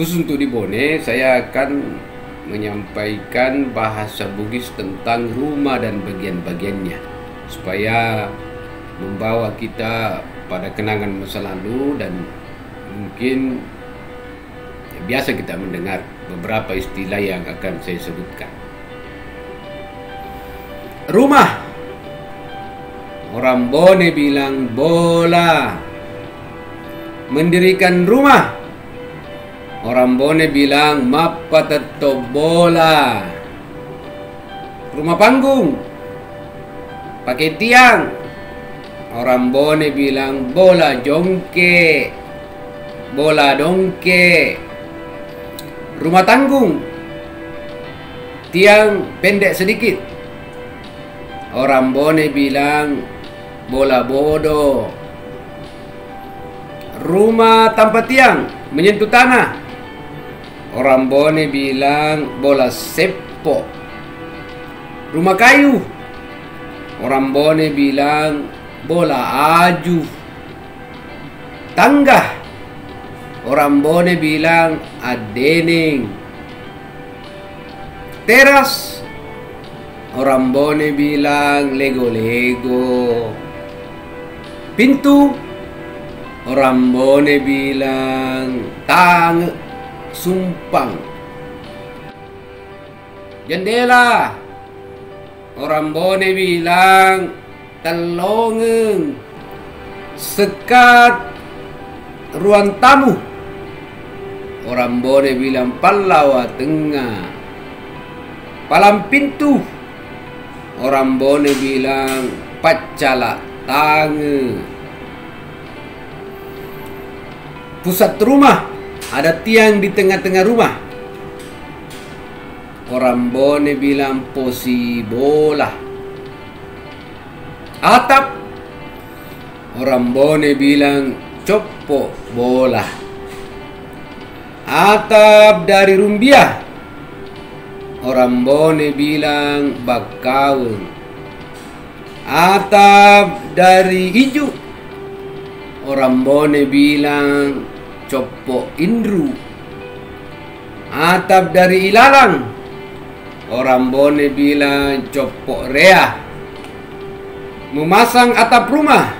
Khusus untuk di Bone, saya akan menyampaikan bahasa Bugis tentang rumah dan bagian-bagiannya, supaya membawa kita pada kenangan masa lalu. Dan mungkin biasa kita mendengar beberapa istilah yang akan saya sebutkan. Rumah, orang Bone bilang bola. Mendirikan rumah, orang Bone bilang mapateto bola. Rumah panggung, pakai tiang, orang Bone bilang bola jongke, bola dongke. Rumah tanggung, tiang pendek sedikit, orang Bone bilang bola bodoh. Rumah tanpa tiang, menyentuh tanah, orang Bone bilang bola sepo. Rumah kayu, orang Bone bilang bola aju. Tangga, orang Bone bilang adeneng. Teras, orang Bone bilang lego-lego. Pintu, orang Bone bilang tang sumpang. Jendela, orang Bone bilang telongeng. Sekat ruang tamu, orang Bone bilang palawa tengah. Palang pintu, orang Bone bilang pacala tange. Pusat rumah, ada tiang di tengah-tengah rumah, orang Bone bilang posi bola. Atap, orang Bone bilang copo bola. Atap dari rumbia, orang Bone bilang bakaun. Atap dari ijuk, orang Bone bilang copo indru. Atap dari ilalang, orang Bone bilang copo rea. Memasang atap rumah,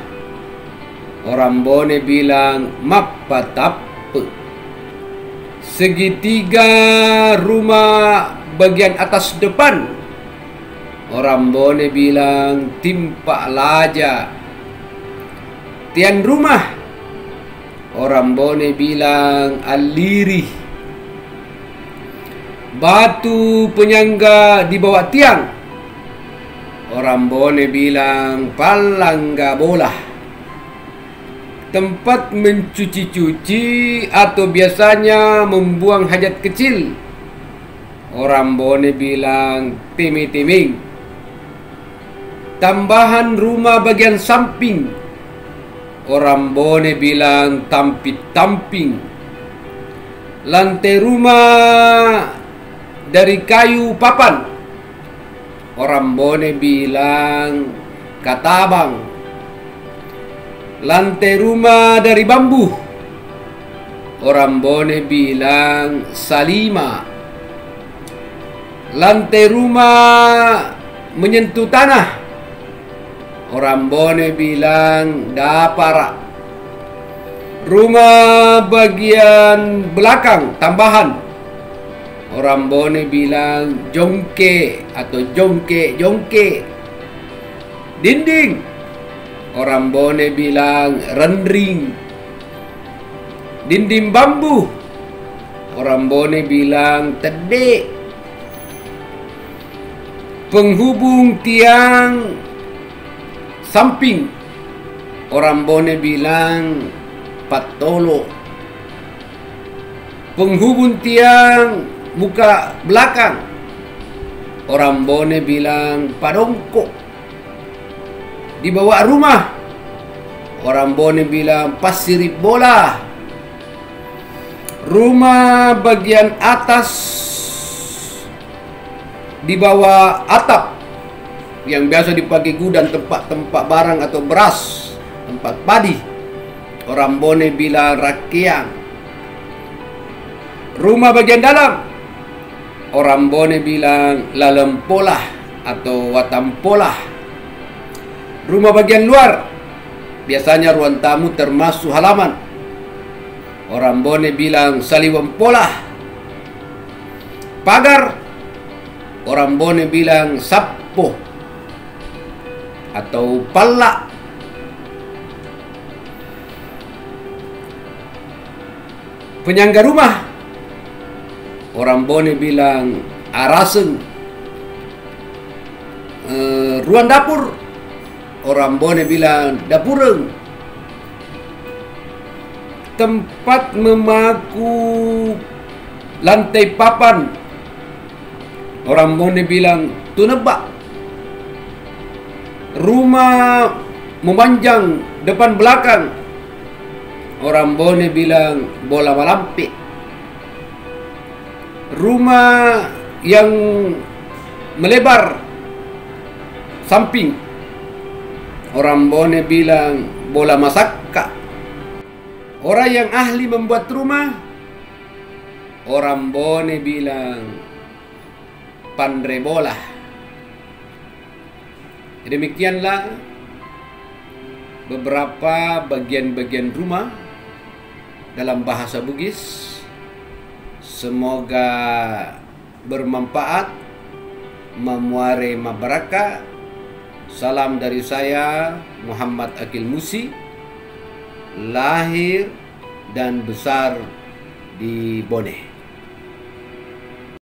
orang Bone bilang mapatappe. Segitiga rumah bagian atas depan, orang Bone bilang timpa laja. Tiang rumah, orang Bone bilang aliri. Batu penyangga di bawah tiang, orang Bone bilang palangga bola. Tempat mencuci-cuci atau biasanya membuang hajat kecil, orang Bone bilang timi-timing. Tambahan rumah bagian samping, orang Bone bilang tampit-tamping. Lantai rumah dari kayu papan, orang Bone bilang katabang. Lantai rumah dari bambu, orang Bone bilang salima. Lantai rumah menyentuh tanah, orang Bone bilang dapara. Rumah bagian belakang tambahan, orang Bone bilang jongke atau jongke-jongke. Dinding, orang Bone bilang rendring. Dinding bambu, orang Bone bilang tedek. Penghubung tiang samping, orang Bone bilang patolo. Penghubung tiang muka belakang, orang Bone bilang padongkok. Di bawah rumah, orang Bone bilang pasirip bola. Rumah bagian atas di bawah atap, yang biasa dipakai gudang, tempat-tempat barang atau beras, tempat padi, orang Bone bilang rakyang. Rumah bagian dalam, orang Bone bilang lalempolah atau watampolah. Rumah bagian luar, biasanya ruang tamu termasuk halaman, orang Bone bilang saliwempolah. Pagar, orang Bone bilang sappo atau palla. Penyangga rumah, orang Bone bilang arasen. Ruang dapur, orang Bone bilang dapureng. Tempat memaku lantai papan, orang Bone bilang tunebak. Rumah memanjang depan belakang, orang Bone bilang bola malampik. Rumah yang melebar samping, orang Bone bilang bola masakka. Orang yang ahli membuat rumah, orang Bone bilang pandre bola. Demikianlah beberapa bagian-bagian rumah dalam bahasa Bugis. Semoga bermanfaat, memuare mabaraka. Salam dari saya, Muhammad Akil Musi, lahir dan besar di Bone.